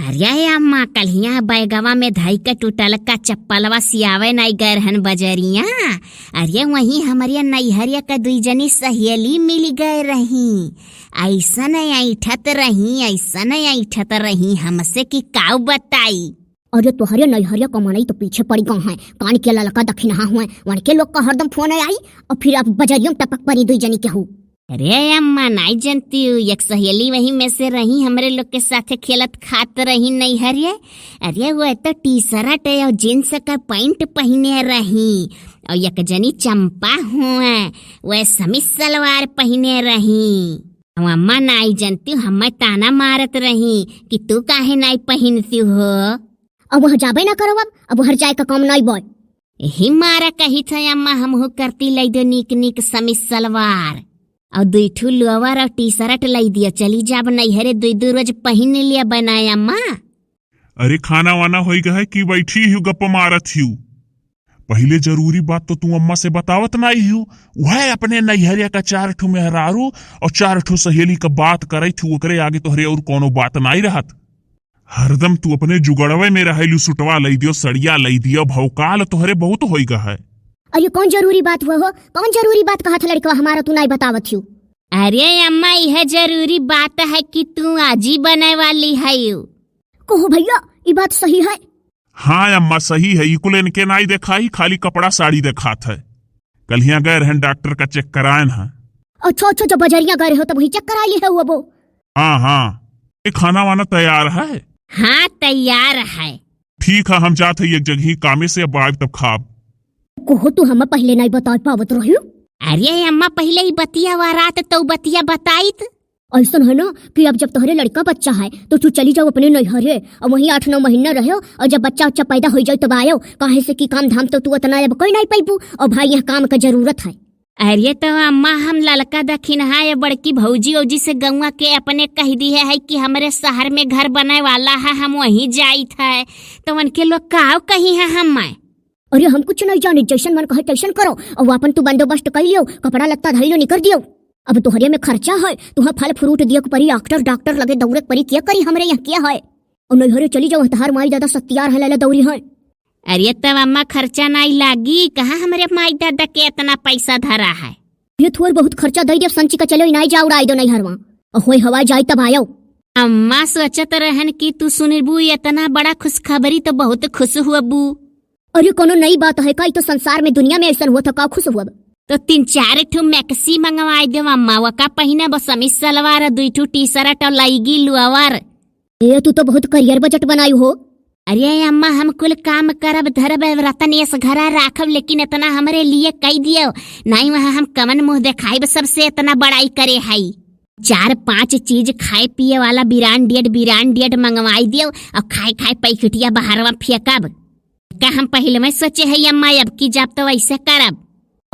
अरे अम्मा कलिया बैगवा में धाई का टूटल का चप्पलवा सियावे नहीं गए रहन बजरिया। अरे वही हमारिया नैहरिया का दुई जनी सहेली मिल गए रही। ऐसा नहीं ऐठत रही हमसे कि काऊ बताई। अरे तोहरे नैहरिया कमाई तो पीछे पड़ी गौ है, कान के ललका दखिनहा हुए वन के लोग का हरदम फोन आई और फिर अब बजरियों टपक पड़ी दुई जनी के हूँ। अरे अम्मा नहीं जानती हूँ, एक सहेली वही में से रही, हमरे लोग के साथे खेलत खात रही नैहरिया। अरे वो तो टी शर्ट और जींस का पैंट पहने रही और एक जनी चंपा हुआ वह समीज सलवार पहने रही। अम्मा नहीं जानती हूँ, हमें ताना मारत रही कि तू काहे नहीं पहनती हो। अब वह जाबे ना करो, अब हर जाए का काम नहीं बॉय। यही मारा कही था अम्मा, हम करती लाई दो नीक नीक समीज सलवार और दुई ठू लोअर और टी शर्ट लाई दिया, चली जाब नैहरे दो रोज पहन लिया बनाया अम्मा। अरे खाना वाना हो गया है कि बैठी हूँ गप मारत हूँ। पहले जरूरी बात तो तू अम्मा से बतावत नहीं हूँ। वह अपने नैहरिया का 4 ठू मेहरारू और 4 ठू सहेली का बात करे थी, ओकरे आगे तोहरे और कोनो बात नहीं रहत। हरदम तू अपने जुगड़वे में रहेलू, सुटवा लई दियो, सड़िया लई दियो, भौकाल तोहरे बहुत हो गया है। अरे कौन जरूरी बात हुआ हो, कौन जरूरी बात कहा था लड़का हमारा तू नहीं बतावत हूँ। अरे अम्मा यह जरूरी बात है कि तू आजी बने वाली है। कहो भैया ये बात सही है। हाँ अम्मा सही है, इकुल इनके नहीं दिखाई, खाली कपड़ा साड़ी दिखात है। कल यहाँ गए रहन डॉक्टर का चेक करायन है। अच्छा जब बजरिया गए हो तब वही चेक करा ली है वो। हाँ ये खाना वाना तैयार है। हाँ तैयार है। ठीक है हम जाते हैं एक जगह कामे से, अब आए तब खाब। कहो तू हमें पहले नहीं बता पावत रही। अरे अम्मा पहले ही बतिया वा रात तो बतिया बताइत। ऐसा है ना कि अब जब तोहरे लड़का बच्चा है तो तू चली जाओ अपने नैहरे और वहीं 8-9 महीना रहो, और जब बच्चा पैदा हो जाए तब आयो, काहे से कि काम धाम तो तू उतना अब कोई नहीं पाइबू, और भाई यहाँ काम का जरूरत है। अरे तो अम्मा हम ललका दखिन है बड़की भौजी ओजी से गौवा के अपने कह दी है कि हमारे शहर में घर बने वाला है, हम वहीं जाइत है, तो उनके लोग काव कही है हम। अरे हम कुछ नहीं जाने, जैसन मन कहे तैसन करो, और अपन तू बंदोबस्त कर लियो, कपड़ा लत्ता धरी लो निकर दियो। अब तोहरे में खर्चा है, तुहा फल फ्रूट दियो परी, डॉक्टर लगे दौड़े परी, क्या करी हमरे यहाँ क्या है। और नैहरे चली जाओ, तहार माई दादा सत्यार है लाला दौरी है। अरे तब अम्मा खर्चा नहीं लागी, कहाँ हमारे माई दादा के इतना पैसा धरा है। ये थोड़ा बहुत खर्चा दे दियो, संची का चलो नहीं जाओ उड़ाई दो नैहरवा, और होई हवा जाए तब आयो। अम्मा सोचत रहन कि तू सुनबू इतना बड़ा खुशखबरी तो बहुत खुश हुआ बू। अरे कोनो नई बात है का, तो संसार में दुनिया में ऐसा हुआ था का खुश हुआ। तो 3-4 ठू मैक्सी मंगवाई दो अम्मा, वका पहिने बस समीज सलवार, 2 ठू टी शर्ट और लाइगी लोअर। ये तू तो बहुत करियर बजट बनाई हो। अरे अम्मा हम कुल काम करब धरब रतन ये घरा राखब, लेकिन इतना हमारे लिए कह दियो नहीं, वहाँ हम कमन मुँह दिखाई सबसे इतना बड़ाई करे है। 4-5 चीज खाए पिए वाला बिरांडियड मंगवाई दियो, और खाए पैकेटिया बाहरवा फेंकब। का हम पहले में सोचे है अम्मा, अब की जाब तो वैसे करब।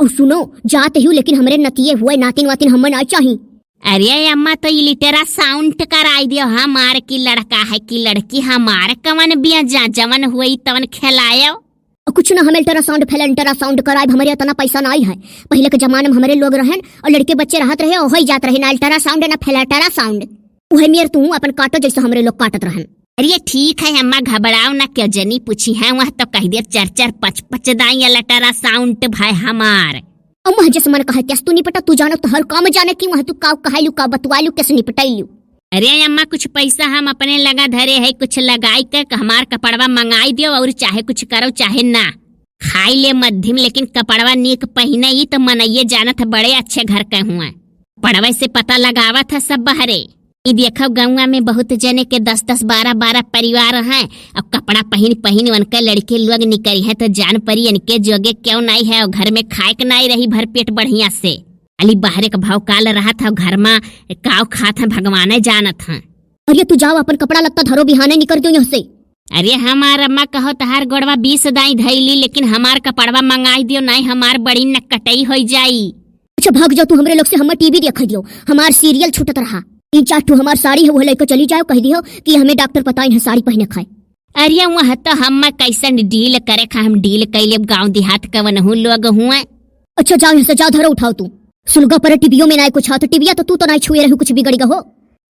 और सुनो जाते हूँ, लेकिन हमरे नतिये हुए नातिन वातिन हमें नहीं चाहिए। अरे अम्मा तो इलिटेरा साउंड कराई दियो, हमार की लड़का है कि लड़की, हमार कवन बिया जा जवन हुई तवन खिलायो। कुछ ना हम अल्ट्रासाउंड साउंड कराए, हमारे इतना पैसा नहीं है। पहले के जमाने में हमारे लोग रहन और लड़के बच्चे रहत रहे, वही जात रहे, ना अल्ट्रासाउंड ना फेलेटेरासाउंड। वही मेर तू अपन काटो जैसे हमारे लोग काटत रहन। अरे ठीक है अम्मा घबराओ ना, क्यों जनी पूछी है वह तो कह दिया 4-5 दाई अल्ट्रासाउंड भाई हमार। अम्मा जैसे मन कहे कैसे तू निपटा, तू जानो तो हर काम जाने की वह तू काव कहलू का बतवालू कैसे निपटाइलू। अरे अम्मा कुछ पैसा हम अपने लगा धरे है, कुछ लगाई कर हमार कपड़वा मंगाई दियो, और चाहे कुछ करो चाहे ना, खाई ले मध्यम, लेकिन कपड़वा नीक पहने ही तो मनइये जानत बड़े अच्छे घर के हुआ। पड़वे से पता लगावा था सब बहरे। ये देखो गंगा में बहुत जने के 10-10, 12-12 परिवार हैं, अब कपड़ा पहन उनके लड़के लोग निकली है, तो जान परी इनके जोगे क्यों नहीं है, और घर में खाए के नहीं रही भर पेट बढ़िया से। अली बाहरे का भाव काल रहा था, घर में काव खात है भगवाने जानत है। अरे तू जाओ अपन कपड़ा लत्ता धरो, बिहाने निकल दो यहाँ से। अरे हमार अम्मा कहो तहार गोड़वा 20 दाई धैली, लेकिन हमार कपड़वा मंगाई दियो, नहीं हमार बड़ी नकटई हो जाई। अच्छा भाग जाओ तू हमरे लोग से, हमार टीवी देख दियो, हमार सीरियल छूटत रहा। 3-4 ठू हमार साड़ी है वो लेकर चली जाओ, कह दियो कि हमें डॉक्टर पता है साड़ी पहने खाए। अरे वह तो हम कैसन डील करे खा, हम डील कैले गाँव देहात का वनहू लोग हुआ। अच्छा जाओ यहाँ से, जाओ धरो उठाओ तू। सुलगा पर टीवियों में ना कुछ हाथ, टीविया तो तू तो नहीं छुए रही, कुछ बिगड़ गया हो।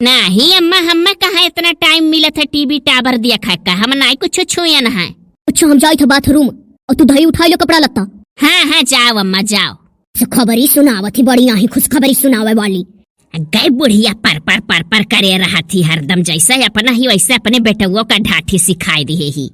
नहीं अम्मा, हम्मा कहाँ इतना टाइम मिलत है टीवी टावर देखा का, हम नहीं कुछ छुयन है। अच्छा हम जाए थे बाथरूम और तू दही उठा लो कपड़ा लगता। हाँ हाँ जाओ अम्मा जाओ। खबरी सुनावत थी बड़ी आई खुशखबरी सुनावे वाली। गए बुढ़िया पर करे रहा थी हरदम, जैसा अपना ही वैसे अपने बेटुओं का ढाठी सिखाई दी ही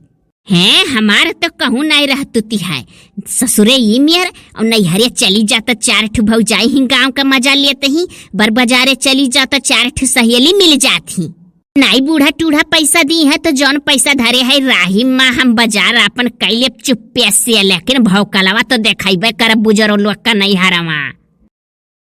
हैं। हमारे तो कहूँ नहीं रहती है, ससुरे ई मेर और नैहरे चली जाता 4 ठो भौजाई ही गांव का मजा लेते ही, बर बाजारे चली जाता 4 ठो सहेली मिल जाती। नहीं बूढ़ा टूढ़ा पैसा दी है तो जौन पैसा धरे है राही माँ हम बाजार अपन कैले चुप्पे से, लेकिन भौकलवा तो देखेबे कर बुजुर्ग लोग का नहीं हरवा।